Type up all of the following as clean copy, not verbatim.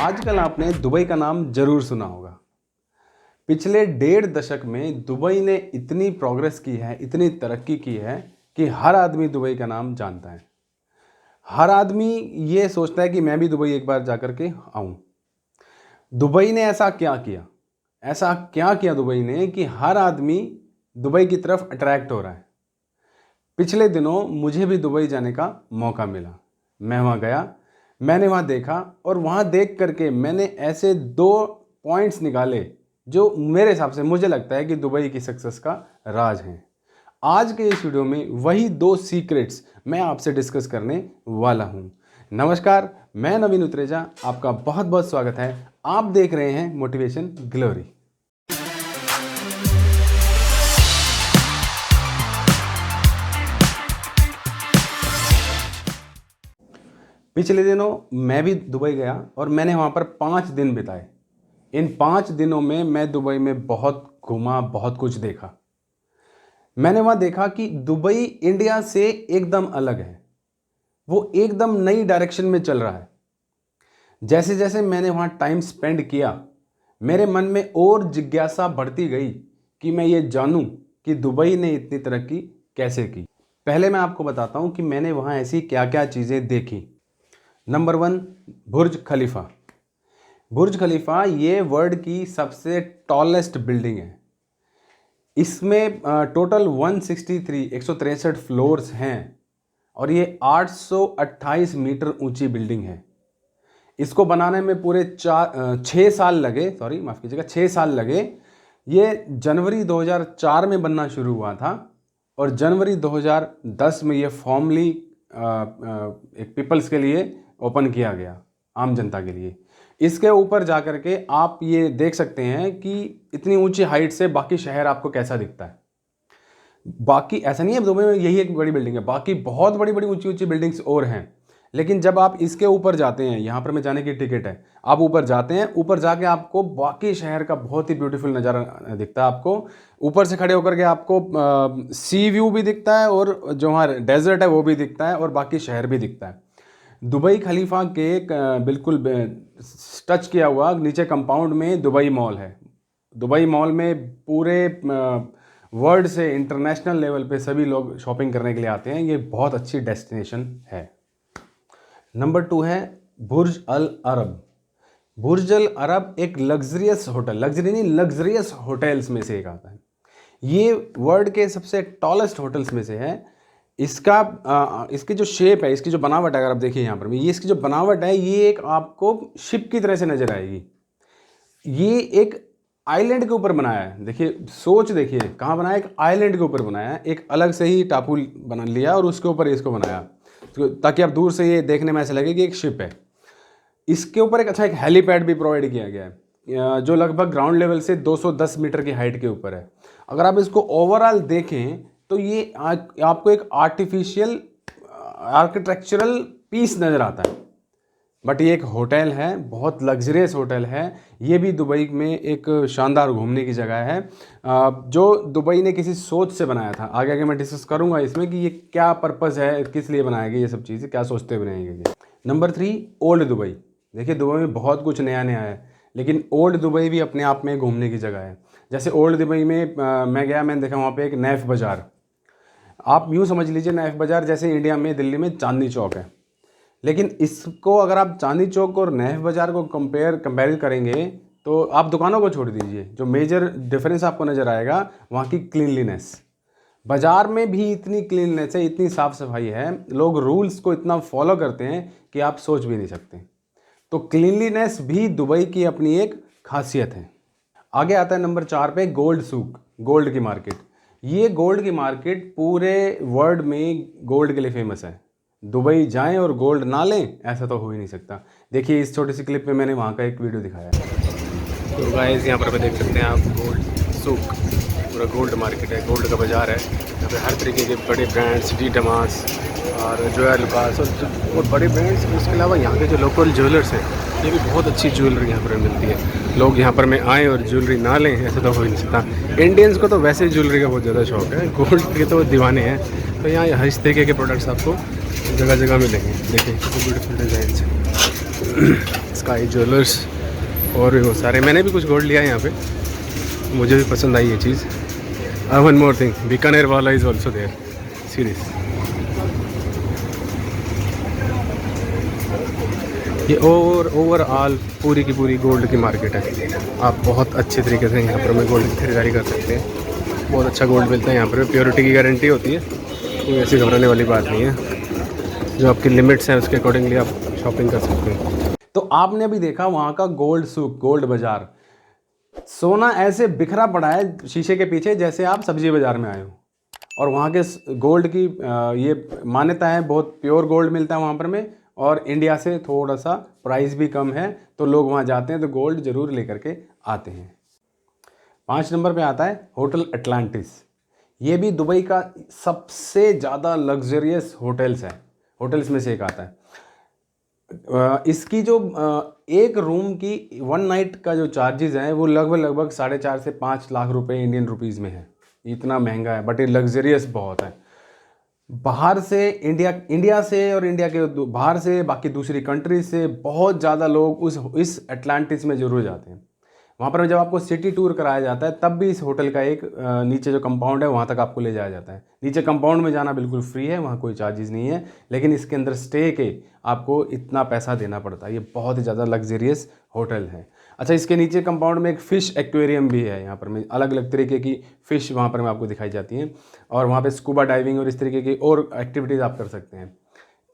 आजकल आपने दुबई का नाम जरूर सुना होगा। पिछले 1.5 दशक में दुबई ने इतनी प्रोग्रेस की है, इतनी तरक्की की है कि हर आदमी दुबई का नाम जानता है। हर आदमी ये सोचता है कि मैं भी दुबई एक बार जाकर के आऊं। दुबई ने ऐसा क्या किया, ऐसा क्या किया दुबई ने कि हर आदमी दुबई की तरफ अट्रैक्ट हो रहा है। पिछले दिनों मुझे भी दुबई जाने का मौका मिला। मैं वहाँ गया, मैंने वहाँ देखा और वहाँ देख करके मैंने ऐसे 2 पॉइंट्स निकाले जो मेरे हिसाब से मुझे लगता है कि दुबई की सक्सेस का राज हैं। आज के इस वीडियो में वही 2 सीक्रेट्स मैं आपसे डिस्कस करने वाला हूँ। नमस्कार, मैं नवीन उत्रेजा, आपका बहुत बहुत स्वागत है। आप देख रहे हैं मोटिवेशन ग्लोरी। पिछले दिनों मैं भी दुबई गया और मैंने वहाँ पर 5 दिन बिताए। इन 5 दिनों में मैं दुबई में बहुत घूमा, बहुत कुछ देखा। मैंने वहाँ देखा कि दुबई इंडिया से एकदम अलग है। वो एकदम नई डायरेक्शन में चल रहा है। जैसे जैसे मैंने वहाँ टाइम स्पेंड किया, मेरे मन में और जिज्ञासा बढ़ती गई कि मैं ये जानूं कि दुबई ने इतनी तरक्की कैसे की। पहले मैं आपको बताता हूँ कि मैंने वहाँ ऐसी क्या क्या चीज़ें देखी। नंबर 1, बुर्ज खलीफा। बुर्ज खलीफा ये वर्ल्ड की सबसे टॉलेस्ट बिल्डिंग है। इसमें टोटल 163 फ्लोर्स हैं और ये 828 मीटर ऊंची बिल्डिंग है। इसको बनाने में पूरे 6 साल लगे, सॉरी माफ़ कीजिएगा, 6 साल लगे। ये जनवरी 2004 में बनना शुरू हुआ था और जनवरी 2010 में ये फॉर्मली एक पीपल्स के लिए ओपन किया गया, आम जनता के लिए। इसके ऊपर जाकर के आप ये देख सकते हैं कि इतनी ऊंची हाइट से बाकी शहर आपको कैसा दिखता है। बाकी ऐसा नहीं है दुबई में यही एक बड़ी बिल्डिंग है, बाकी बहुत बड़ी बड़ी ऊंची ऊंची बिल्डिंग्स और हैं। लेकिन जब आप इसके ऊपर जाते हैं, यहाँ पर मैं जाने की टिकट है, आप ऊपर जाते हैं, ऊपर जाके आपको बाकी शहर का बहुत ही ब्यूटीफुल नज़ारा दिखता है। आपको ऊपर से खड़े होकर के आपको सी व्यू भी दिखता है और जो वहाँ डेजर्ट है वो भी दिखता है और बाकी शहर भी दिखता है। दुबई खलीफा के बिल्कुल टच किया हुआ नीचे कंपाउंड में दुबई मॉल है। दुबई मॉल में पूरे वर्ल्ड से इंटरनेशनल लेवल पे सभी लोग शॉपिंग करने के लिए आते हैं। ये बहुत अच्छी डेस्टिनेशन है। नंबर 2 है बुर्ज अल अरब। बुर्ज अल अरब एक लग्जरियस होटल, लग्जरी नहीं, लग्जरियस होटल्स में से एक आता है। ये वर्ल्ड के सबसे टॉलेस्ट होटल्स में से है। इसकी जो शेप है, इसकी जो बनावट है, अगर आप देखिए यहाँ पर ये इसकी जो बनावट है, ये एक आपको शिप की तरह से नजर आएगी। ये एक आइलैंड के ऊपर बनाया है। देखिए, सोच देखिए, कहाँ बनाया, एक आइलैंड के ऊपर बनाया है। एक अलग से ही टापू बना लिया और उसके ऊपर इसको बनाया ताकि आप दूर से ये देखने में ऐसा लगे कि एक शिप है। इसके ऊपर एक हेलीपैड भी प्रोवाइड किया गया है जो लगभग ग्राउंड लेवल से 210 मीटर की हाइट के ऊपर है। अगर आप इसको ओवरऑल देखें तो ये आपको एक आर्टिफिशियल आर्किटेक्चरल पीस नज़र आता है। बट ये एक होटल है, बहुत लग्जरियस होटल है। ये भी दुबई में एक शानदार घूमने की जगह है जो दुबई ने किसी सोच से बनाया था। आगे आगे मैं डिस्कस करूंगा इसमें कि ये क्या पर्पज़ है, किस लिए बनाया गया, ये सब चीज़ें क्या सोचते हुए बनाई गई है। Number 3, old Dubai. देखिए, दुबई में बहुत कुछ नया नया है, लेकिन ओल्ड दुबई भी अपने आप में घूमने की जगह है। जैसे ओल्ड दुबई में मैं गया, मैंने देखा वहाँ पे एक नैफ बाज़ार। आप यूँ समझ लीजिए नैफ बाज़ार जैसे इंडिया में दिल्ली में चांदनी चौक है। लेकिन इसको अगर आप चांदनी चौक और नैफ बाज़ार को कंपेयर करेंगे तो आप दुकानों को छोड़ दीजिए, जो मेजर डिफरेंस आपको नज़र आएगा वहाँ की क्लीनलीनेस। बाज़ार में भी इतनी क्लीननेस है, इतनी साफ़ सफाई है, लोग रूल्स को इतना फॉलो करते हैं कि आप सोच भी नहीं सकते। तो क्लीनलीनेस भी दुबई की अपनी एक खासियत है। आगे आता है नंबर 4 पे गोल्ड सूक, गोल्ड की मार्केट। ये गोल्ड की मार्केट पूरे वर्ल्ड में गोल्ड के लिए फेमस है। दुबई जाएं और गोल्ड ना लें, ऐसा तो हो ही नहीं सकता। देखिए इस छोटी सी क्लिप में मैंने वहाँ का एक वीडियो दिखाया है। तो गाइस यहाँ पर देख सकते हैं आप गोल्ड सूक, पूरा गोल्ड मार्केट है, गोल्ड का बाज़ार है। यहाँ पे हर तरीके के बड़े ब्रांड्स, डी डमास और जोया लुकास और बड़े ब्रांड्स। उसके अलावा यहाँ के जो लोकल ज्वेलर्स हैं, ये भी बहुत अच्छी ज्वेलरी यहाँ पर मिलती है। लोग यहाँ पर में आएँ और ज्वेलरी ना लें, ऐसा तो हो ही नहीं सकता। इंडियंस को तो वैसे ही ज्वेलरी का बहुत ज़्यादा शौक है, गोल्ड के तो दीवाने हैं। तो यहाँ इस तरीके के प्रोडक्ट्स आपको जगह जगह मिलेंगे। देखिए कितने ब्यूटीफुल डिज़ाइन है, स्काई ज्वेलर्स और भी बहुत सारे। मैंने भी कुछ गोल्ड लिया है यहाँ पे, मुझे भी पसंद आई ये चीज़। वन मोर थिंग, बीकानेर वाला इज़ ऑल्सो देयर सीरीज। ये ओवरऑल पूरी की पूरी गोल्ड की मार्केट है। आप बहुत अच्छे तरीके से यहाँ पर हमें गोल्ड की खरीदारी कर सकते हैं। बहुत अच्छा गोल्ड मिलता है यहाँ पर, प्योरिटी की गारंटी होती है, कोई ऐसी घबराने वाली बात नहीं है। जो आपकी लिमिट्स हैं उसके अकॉर्डिंगली आप शॉपिंग कर सकते हैं। तो आपने अभी देखा वहाँ का गोल्ड सूक, गोल्ड बाज़ार। सोना ऐसे बिखरा पड़ा है शीशे के पीछे जैसे आप सब्जी बाज़ार में आए हो। और वहाँ के गोल्ड की ये मान्यता है, बहुत प्योर गोल्ड मिलता है वहाँ पर में, और इंडिया से थोड़ा सा प्राइस भी कम है। तो लोग वहाँ जाते हैं तो गोल्ड ज़रूर लेकर के आते हैं। 5 नंबर पे आता है होटल अटलांटिस। ये भी दुबई का सबसे ज़्यादा लग्जरियस होटल्स में से एक आता है। इसकी जो एक रूम की 1 नाइट का जो चार्जेस हैं वो लगभग 4.5 से 5 लाख रुपए इंडियन रुपीज़ में है। इतना महंगा है, बट ये लग्जरियस बहुत है। बाहर से इंडिया से और इंडिया के बाहर से बाकी दूसरी कंट्रीज से बहुत ज़्यादा लोग इस अटलांटिस में ज़रूर जाते हैं। वहाँ पर जब आपको सिटी टूर कराया जाता है तब भी इस होटल का एक नीचे जो कंपाउंड है वहाँ तक आपको ले जाया जाता है। नीचे कंपाउंड में जाना बिल्कुल फ्री है, वहाँ कोई चार्जेस नहीं है, लेकिन इसके अंदर स्टे के आपको इतना पैसा देना पड़ता है। ये बहुत ही ज़्यादा लग्जरियस होटल है। अच्छा, इसके नीचे कंपाउंड में एक फ़िश एक्वेरियम भी है। यहाँ पर में अलग अलग तरीके की फ़िश वहाँ पर में आपको दिखाई जाती हैं, और वहाँ पर स्कूबा डाइविंग और इस तरीके की और एक्टिविटीज़ आप कर सकते हैं।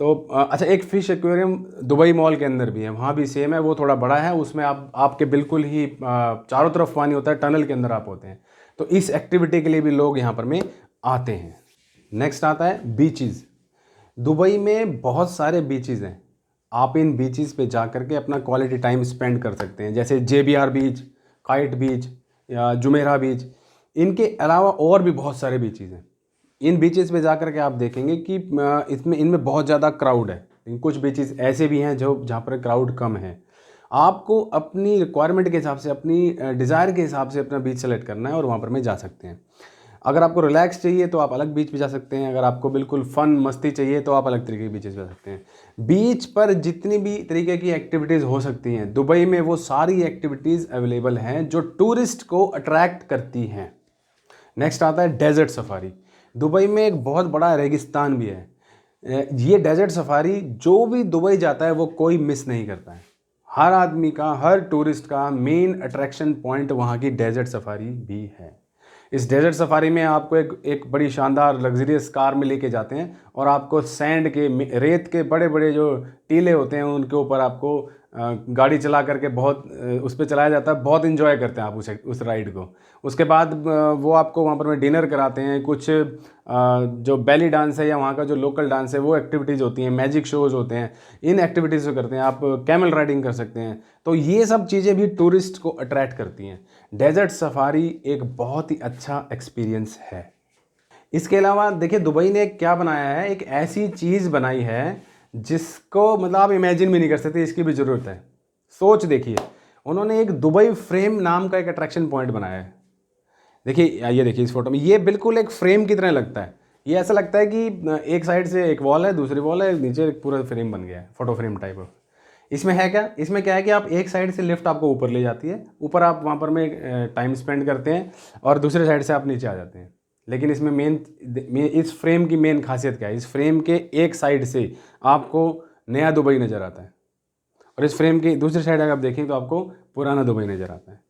तो अच्छा, एक फ़िश एक्वेरियम दुबई मॉल के अंदर भी है, वहाँ भी सेम है। वो थोड़ा बड़ा है, उसमें आपके बिल्कुल ही चारों तरफ पानी होता है, टनल के अंदर आप होते हैं। तो इस एक्टिविटी के लिए भी लोग यहाँ पर में आते हैं। नेक्स्ट आता है बीचेस। दुबई में बहुत सारे बीचेस हैं। आप इन बीचेस पे जा कर के अपना क्वालिटी टाइम स्पेंड कर सकते हैं, जैसे JBR बीच, काइट बीच या जुमेरा बीच। इनके अलावा और भी बहुत सारे बीचेस हैं। इन बीचेस पे जा कर के आप देखेंगे कि इनमें बहुत ज़्यादा क्राउड है, लेकिन कुछ बीचेस ऐसे भी हैं जहाँ पर क्राउड कम है। आपको अपनी रिक्वायरमेंट के हिसाब से, अपनी डिज़ायर के हिसाब से अपना बीच सेलेक्ट करना है और वहाँ पर में जा सकते हैं। अगर आपको रिलैक्स चाहिए तो आप अलग बीच पे जा सकते हैं। अगर आपको बिल्कुल फ़न मस्ती चाहिए तो आप अलग तरीके के बीचेस पे जा सकते हैं। बीच पर जितनी भी तरीके की एक्टिविटीज़ हो सकती हैं दुबई में, वो सारी एक्टिविटीज़ अवेलेबल हैं जो टूरिस्ट को अट्रैक्ट करती हैं। नेक्स्ट आता है डेजर्ट सफारी। दुबई में एक बहुत बड़ा रेगिस्तान भी है। ये डेजर्ट सफारी जो भी दुबई जाता है वो कोई मिस नहीं करता है। हर आदमी का, हर टूरिस्ट का मेन अट्रैक्शन पॉइंट वहाँ की डेजर्ट सफारी भी है। इस डेजर्ट सफारी में आपको एक बड़ी शानदार लग्जरियस कार में लेके जाते हैं और आपको सैंड के, रेत के बड़े बड़े जो टीले होते हैं उनके ऊपर आपको गाड़ी चला करके बहुत उस पर चलाया जाता है। बहुत इन्जॉय करते हैं आप उस राइड को। उसके बाद वो आपको वहाँ पर में डिनर कराते हैं। कुछ जो बैली डांस है या वहाँ का जो लोकल डांस है वो एक्टिविटीज़ होती हैं, मैजिक शोज़ होते हैं, इन एक्टिविटीज़ को करते हैं। आप कैमल राइडिंग कर सकते हैं। तो ये सब चीज़ें भी टूरिस्ट को अट्रैक्ट करती हैं। डेजर्ट सफारी एक बहुत ही अच्छा एक्सपीरियंस है। इसके अलावा देखिए दुबई ने क्या बनाया है, एक ऐसी चीज़ बनाई है जिसको मतलब आप इमेजिन भी नहीं कर सकते, इसकी भी ज़रूरत है। सोच देखिए, उन्होंने एक दुबई फ्रेम नाम का एक अट्रैक्शन पॉइंट बनाया है। देखिए, ये देखिए इस फोटो में, ये बिल्कुल एक फ्रेम की तरह लगता है। ये ऐसा लगता है कि एक साइड से एक वॉल है, दूसरी वॉल है, नीचे पूरा फ्रेम बन गया है, फोटो फ्रेम टाइप ऑफ। इसमें है क्या, इसमें क्या है कि आप एक साइड से लिफ्ट आपको ऊपर ले जाती है, ऊपर आप वहाँ पर में टाइम स्पेंड करते हैं और दूसरे साइड से आप नीचे आ जाते हैं। लेकिन इसमें इस फ्रेम की मेन खासियत क्या है, इस फ्रेम के एक साइड से आपको नया दुबई नज़र आता है और इस फ्रेम की दूसरी साइड अगर आप देखें तो आपको पुराना दुबई नज़र आता है।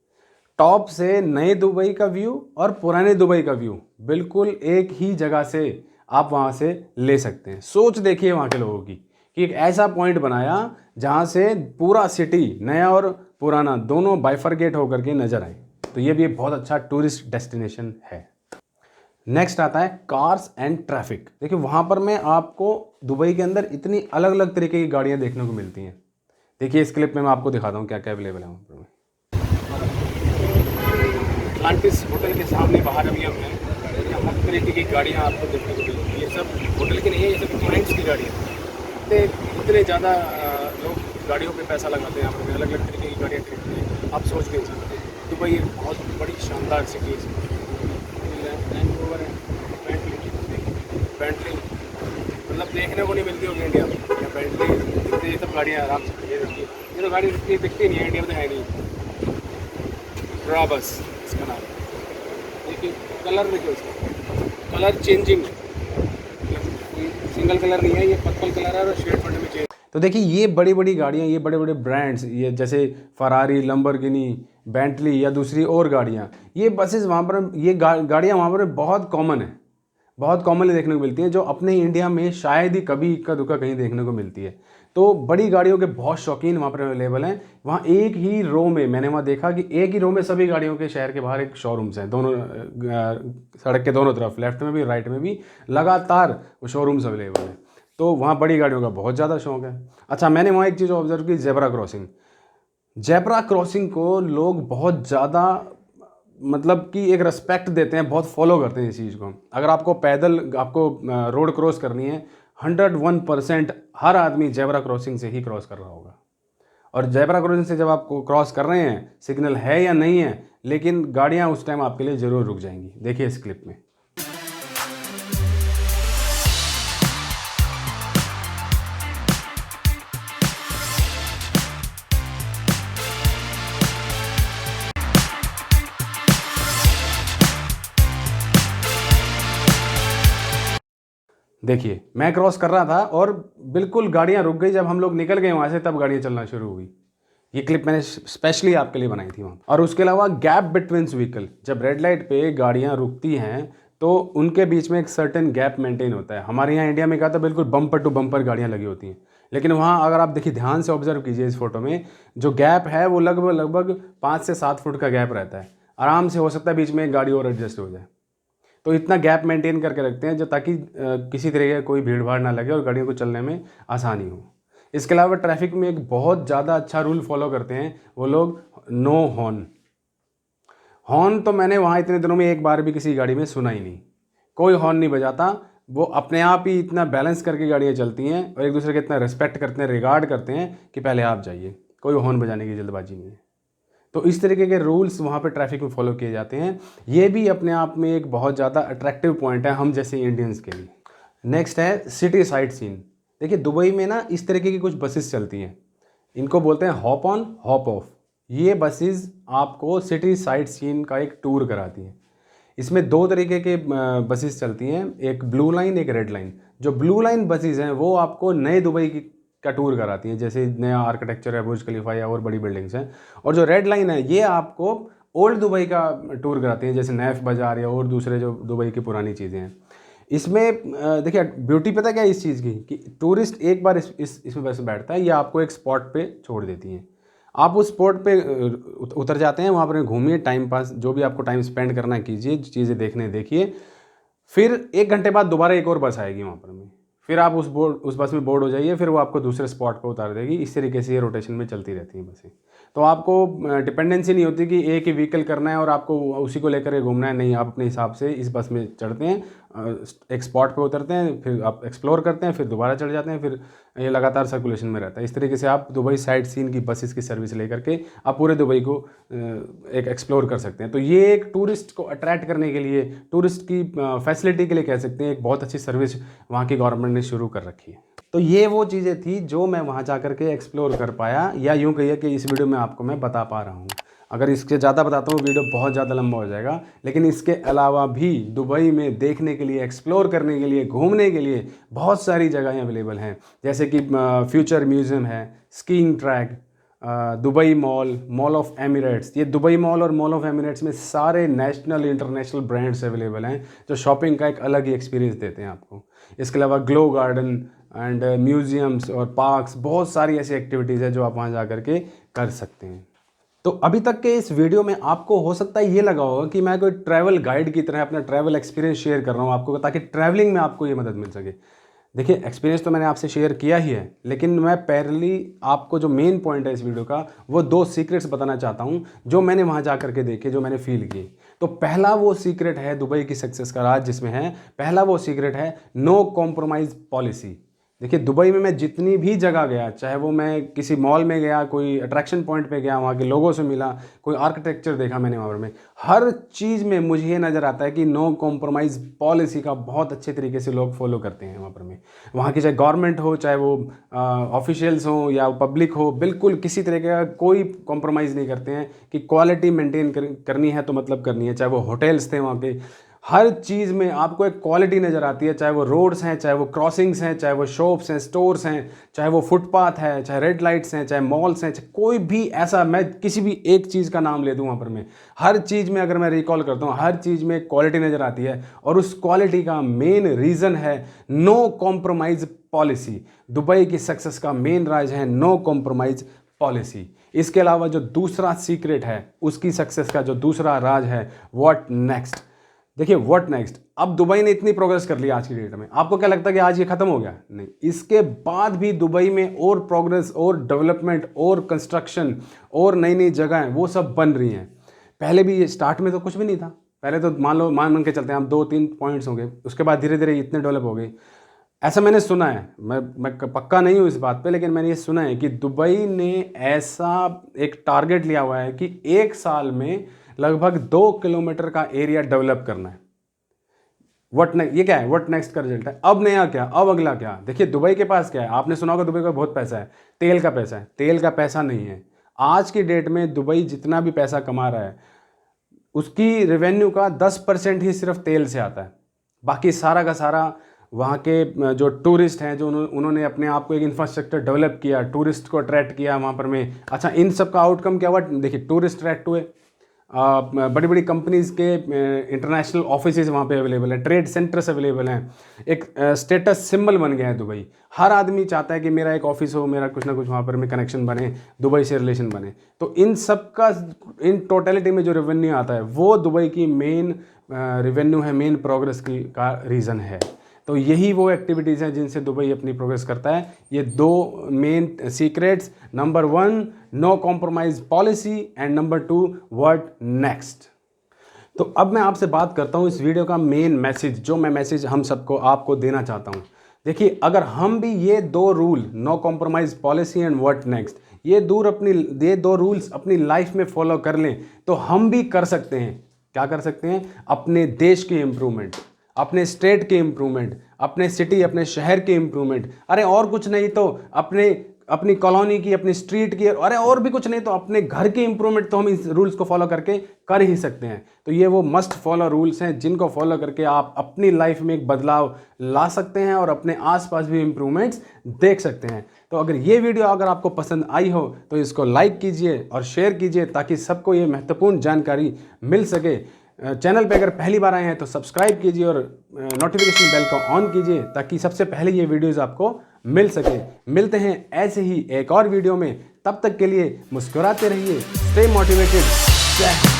टॉप से नए दुबई का व्यू और पुराने दुबई का व्यू बिल्कुल एक ही जगह से आप वहाँ से ले सकते हैं। सोच देखिए वहाँ के लोगों की कि एक ऐसा पॉइंट बनाया जहाँ से पूरा सिटी, नया और पुराना, दोनों बाइफरगेट होकर के नज़र आए। तो ये भी एक बहुत अच्छा टूरिस्ट डेस्टिनेशन है। नेक्स्ट आता है कार्स एंड ट्रैफिक। देखिए वहाँ पर मैं आपको दुबई के अंदर इतनी अलग अलग तरीके की गाड़ियाँ देखने को मिलती हैं। देखिए इस क्लिप में मैं आपको दिखाता हूँ क्या क्या अवेलेबल है वहाँ पर। अटलांटिस होटल के सामने बाहर अभी हम हैं, यहाँ हर तरीके की गाड़ियाँ आपको देखने को मिलती हैं। ये सब होटल की नहीं है, ये सब क्लाइंट्स की गाड़ियाँ हैं। इतने ज़्यादा लोग गाड़ियों पे पैसा लगाते हैं, यहाँ पर अलग अलग तरीके की गाड़ियाँ खरीदते हैं। आप सोच नहीं सकते दुबई एक बहुत बड़ी शानदार सिटी है। लैंड रोवर है, बेंटली मतलब देखने को नहीं मिलती होगी इंडिया में, या बेंटली ये सब गाड़ियाँ आराम से खड़ी रहती है। ये तो गाड़ी दिखती नहीं है इंडिया में, तो है नहीं। ब्राबस इसका नाम। देखिए कलर देखिए उसका, कलर चेंजिंग, कोई सिंगल कलर नहीं है, ये पर्पल कलर है और शेड फंड में चेंज। तो देखिए ये बड़ी बड़ी गाड़ियाँ, ये बड़े बड़े ब्रांड्स, ये जैसे फरारी, लंबोर्गिनी, बेंटली या दूसरी और गाड़ियाँ, ये बसेस वहाँ पर, ये गाड़ियाँ वहाँ पर बहुत कॉमन है, बहुत कॉमनली देखने को मिलती हैं, जो अपने इंडिया में शायद ही कभी इक्का दुक्का कहीं देखने को मिलती है। तो बड़ी गाड़ियों के बहुत शौकीन वहाँ पर अवेलेबल हैं। वहाँ एक ही रो में मैंने वहाँ देखा कि एक ही रो में सभी गाड़ियों के शहर के बाहर एक शोरूम्स हैं, दोनों सड़क के दोनों तरफ, लेफ्ट में भी राइट में भी लगातार वो शोरूम्स अवेलेबल हैं। तो वहाँ बड़ी गाड़ियों का बहुत ज़्यादा शौक है। अच्छा, मैंने वहाँ एक चीज़ ऑब्जर्व की, जेब्रा क्रॉसिंग। जेब्रा क्रॉसिंग को लोग बहुत ज़्यादा मतलब कि एक रिस्पेक्ट देते हैं, बहुत फॉलो करते हैं इस चीज़ को। अगर आपको पैदल आपको रोड क्रॉस करनी है, 101% हर आदमी जेब्रा क्रॉसिंग से ही क्रॉस कर रहा होगा। और जेब्रा क्रॉसिंग से जब आप क्रॉस कर रहे हैं, सिग्नल है या नहीं है, लेकिन गाड़ियाँ उस टाइम आपके लिए ज़रूर रुक जाएंगी। देखिए इस क्लिप में। देखिए मैं क्रॉस कर रहा था और बिल्कुल गाड़ियाँ रुक गई, जब हम लोग निकल गए वहाँ से तब गाड़ियाँ चलना शुरू हुई। ये क्लिप मैंने स्पेशली आपके लिए बनाई थी वहाँ। और उसके अलावा गैप बिटवीन व्हीकल, जब रेड लाइट पे गाड़ियाँ रुकती हैं तो उनके बीच में एक सर्टेन गैप मेंटेन होता है। हमारे यहाँ इंडिया में कहा था बिल्कुल बम्पर टू बम्पर गाड़ियाँ लगी होती हैं, लेकिन वहाँ अगर आप देखिए ध्यान से ऑब्जर्व कीजिए इस फोटो में, जो गैप है वो लगभग 5 से 7 फुट का गैप रहता है। आराम से हो सकता है बीच में एक गाड़ी और एडजस्ट हो जाए। तो इतना गैप मेंटेन करके रखते हैं जो ताकि किसी तरह का कोई भीड़ भाड़ ना लगे और गाड़ियों को चलने में आसानी हो। इसके अलावा ट्रैफिक में एक बहुत ज़्यादा अच्छा रूल फॉलो करते हैं वो लोग, नो हॉर्न। हॉर्न तो मैंने वहाँ इतने दिनों में एक बार भी किसी गाड़ी में सुना ही नहीं, कोई हॉर्न नहीं बजाता। वो अपने आप ही इतना बैलेंस करके गाड़ियाँ चलती हैं और एक दूसरे के इतना रिस्पेक्ट करते हैं, रिगार्ड करते हैं कि पहले आप जाइए, कोई हॉर्न बजाने की जल्दबाजी नहीं है। तो इस तरीके के रूल्स वहाँ पे ट्रैफिक में फॉलो किए जाते हैं। ये भी अपने आप में एक बहुत ज़्यादा अट्रैक्टिव पॉइंट है हम जैसे इंडियंस के लिए। नेक्स्ट है सिटी साइट सीन। देखिए दुबई में ना इस तरीके की कुछ बसेस चलती हैं, इनको बोलते हैं हॉप ऑन हॉप ऑफ। ये बसेस आपको सिटी साइट सीन का एक टूर कराती हैं। इसमें दो तरीके के बसेस चलती हैं, एक ब्लू लाइन एक रेड लाइन। जो ब्लू लाइन बसेस हैं वो आपको नए दुबई की का टूर कराती हैं, जैसे नया आर्किटेक्चर है, बुर्ज खलीफा या और बड़ी बिल्डिंग्स हैं। और जो रेड लाइन है ये आपको ओल्ड दुबई का टूर कराती हैं, जैसे नैफ बाज़ार या और दूसरे जो दुबई की पुरानी चीज़ें हैं। इसमें देखिए ब्यूटी पता क्या है इस चीज़ की, कि टूरिस्ट एक बार इसमें बस बैठता है, ये आपको एक स्पॉट पे छोड़ देती हैं। आप उस स्पॉट पे उतर जाते हैं, वहाँ पर घूमिए, टाइम पास जो भी आपको टाइम स्पेंड करना है कीजिए, चीज़ें देखने देखिए। फिर 1 घंटे बाद दोबारा एक और बस आएगी वहाँ पर में, फिर आप उस बस में बोर्ड हो जाइए, फिर वो आपको दूसरे स्पॉट पर उतार देगी। इस तरीके से ये रोटेशन में चलती रहती हैं बसें। तो आपको डिपेंडेंसी नहीं होती कि एक ही व्हीकल करना है और आपको उसी को लेकर के घूमना है, नहीं, आप अपने हिसाब से इस बस में चढ़ते हैं, एक स्पॉट पे उतरते हैं, फिर आप एक्सप्लोर करते हैं, फिर दोबारा चढ़ जाते हैं, फिर ये लगातार सर्कुलेशन में रहता है। इस तरीके से आप दुबई साइट सीन की बसेस की सर्विस लेकर के आप पूरे दुबई को एक एक्सप्लोर कर सकते हैं। तो ये एक टूरिस्ट को अट्रैक्ट करने के लिए, टूरिस्ट की फैसिलिटी के लिए कह सकते हैं, एक बहुत अच्छी सर्विस वहाँ की गवर्नमेंट ने शुरू कर रखी है। तो ये वो चीज़ें थी जो मैं वहाँ जा कर के एक्सप्लोर कर पाया, या यूँ कहिए कि इस वीडियो में आपको मैं बता पा रहा हूँ। अगर इसके ज़्यादा बताता हूँ वीडियो बहुत ज़्यादा लंबा हो जाएगा, लेकिन इसके अलावा भी दुबई में देखने के लिए, एक्सप्लोर करने के लिए, घूमने के लिए बहुत सारी जगहें अवेलेबल हैं। जैसे कि फ्यूचर म्यूज़ियम है, skiing track, Dubai mall, mall of Emirates. ये दुबई मॉल और मॉल ऑफ एमिरेट्स में सारे नेशनल इंटरनेशनल ब्रांड्स अवेलेबल हैं जो शॉपिंग का एक अलग ही एक्सपीरियंस देते हैं आपको। इसके अलावा ग्लो गार्डन एंड म्यूज़ियम्स और पार्क्स, बहुत सारी ऐसी एक्टिविटीज़ है जो आप वहाँ जा कर के कर सकते हैं। तो अभी तक के इस वीडियो में आपको हो सकता है ये लगा होगा कि मैं कोई ट्रैवल गाइड की तरह अपना ट्रैवल एक्सपीरियंस शेयर कर रहा हूँ आपको, ताकि ट्रैवलिंग में आपको ये मदद मिल सके। देखिए, एक्सपीरियंस तो मैंने आपसे शेयर किया ही है, लेकिन मैं पहली आपको जो मेन पॉइंट है इस वीडियो का, वो 2 सीक्रेट्स बताना चाहता हूँ जो मैंने वहाँ जा करके देखे, जो मैंने फील किए। तो पहला वो सीक्रेट है दुबई की सक्सेस का राज, जिसमें है पहला वो सीक्रेट है नो कॉम्प्रोमाइज़ पॉलिसी। देखिए, दुबई में मैं जितनी भी जगह गया, चाहे वो मैं किसी मॉल में गया, कोई अट्रैक्शन पॉइंट पे गया, वहाँ के लोगों से मिला, कोई आर्किटेक्चर देखा मैंने वहाँ में, हर चीज़ में मुझे ये नज़र आता है कि नो कॉम्प्रोमाइज़ पॉलिसी का बहुत अच्छे तरीके से लोग फॉलो करते हैं वहाँ पर में। वहाँ की चाहे गवर्नमेंट हो, चाहे वो ऑफिशियल्स हो या पब्लिक हो, बिल्कुल किसी तरह का कोई कॉम्प्रोमाइज़ नहीं करते हैं कि क्वालिटी मेंटेन करनी है तो मतलब करनी है। चाहे वो होटल्स थे वहाँ के, हर चीज़ में आपको एक क्वालिटी नज़र आती है, चाहे वो रोड्स हैं, चाहे वो क्रॉसिंग्स हैं, चाहे वो शॉप्स हैं, स्टोर्स हैं, चाहे वो फुटपाथ है, चाहे रेड लाइट्स हैं, चाहे मॉल्स हैं, चाहे कोई भी ऐसा, मैं किसी भी एक चीज़ का नाम ले दूँ वहाँ पर मैं, हर चीज़ में अगर मैं रिकॉल करता हूँ, हर चीज़ में क्वालिटी नज़र आती है। और उस क्वालिटी का मेन रीज़न है नो कॉम्प्रोमाइज़ पॉलिसी। दुबई की सक्सेस का मेन राज है नो कॉम्प्रोमाइज़ पॉलिसी। इसके अलावा जो दूसरा सीक्रेट है उसकी सक्सेस का, जो दूसरा राज है, व्हाट नेक्स्ट। देखिए, व्हाट नेक्स्ट, अब दुबई ने इतनी प्रोग्रेस कर ली आज की डेट में, आपको क्या लगता है कि आज ये खत्म हो गया? नहीं, इसके बाद भी दुबई में और प्रोग्रेस और डेवलपमेंट और कंस्ट्रक्शन और नई नई जगहें वो सब बन रही हैं। पहले भी ये स्टार्ट में तो कुछ भी नहीं था, पहले तो मान के चलते हैं हम 2-3 पॉइंट्स होंगे, उसके बाद धीरे धीरे इतने डेवलप हो गई। ऐसा मैंने सुना है, मैं पक्का नहीं हूँ इस बात पे, लेकिन मैंने ये सुना है कि दुबई ने ऐसा एक टारगेट लिया हुआ है कि 1 साल में लगभग 2 किलोमीटर का एरिया डेवलप करना है। व्हाट नेक्स्ट, ये क्या है? व्हाट नेक्स्ट का रिजल्ट है। अब नया क्या, अब अगला क्या? देखिए, दुबई के पास क्या है, आपने सुना होगा दुबई का बहुत पैसा है, तेल का पैसा है। तेल का पैसा नहीं है। आज की डेट में दुबई जितना भी पैसा कमा रहा है, उसकी रेवेन्यू का 10% ही सिर्फ तेल से आता है। बाकी सारा का सारा वहाँ के जो टूरिस्ट हैं, जो उन्होंने अपने आप को एक इंफ्रास्ट्रक्चर डेवलप किया, टूरिस्ट को अट्रैक्ट किया वहाँ पर में। अच्छा, इन सब का आउटकम क्या हुआ? देखिए, टूरिस्ट अट्रैक्ट हुए, बड़ी बड़ी कंपनीज़ के इंटरनेशनल ऑफिसेज वहाँ पे अवेलेबल हैं, ट्रेड सेंटर्स अवेलेबल हैं, एक स्टेटस सिंबल बन गया है दुबई। हर आदमी चाहता है कि मेरा एक ऑफिस हो, मेरा कुछ ना कुछ वहाँ पर में कनेक्शन बने, दुबई से रिलेशन बने। तो इन सब का, इन टोटलिटी में जो रेवेन्यू आता है वो दुबई की मेन रेवेन्यू है, मेन प्रोग्रेस का रीज़न है। तो यही वो एक्टिविटीज़ हैं जिनसे दुबई अपनी प्रोग्रेस करता है। ये 2 main secrets, number 1 no compromise policy and number 2 what next. तो अब मैं आपसे बात करता हूँ इस वीडियो का मेन मैसेज, जो मैं मैसेज हम सबको आपको देना चाहता हूँ। देखिए, अगर हम भी ये 2 rule, no compromise policy and what next, ये 2 रूल्स अपनी लाइफ में फॉलो कर लें तो हम भी कर सकते हैं। क्या कर सकते हैं? अपने देश की इम्प्रूवमेंट, अपने स्टेट के इम्प्रूवमेंट, अपने सिटी, अपने शहर के इम्प्रूवमेंट, अरे और कुछ नहीं तो अपनी कॉलोनी की, अपनी स्ट्रीट की, अरे और भी कुछ नहीं तो अपने घर के इम्प्रूवमेंट तो हम इस रूल्स को फॉलो करके कर ही सकते हैं। तो ये वो मस्ट फॉलो रूल्स हैं जिनको फॉलो करके आप अपनी लाइफ में एक बदलाव ला सकते हैं और अपने आसपास भी इम्प्रूवमेंट्स देख सकते हैं। तो अगर ये वीडियो अगर आपको पसंद आई हो तो इसको लाइक कीजिए और शेयर कीजिए, ताकि सबको ये महत्वपूर्ण जानकारी मिल सके। चैनल पे अगर पहली बार आए हैं तो सब्सक्राइब कीजिए और नोटिफिकेशन बेल को ऑन कीजिए, ताकि सबसे पहले ये वीडियोस आपको मिल सके। मिलते हैं ऐसे ही एक और वीडियो में, तब तक के लिए मुस्कुराते रहिए, स्टे मोटिवेटेड। जय हिंद।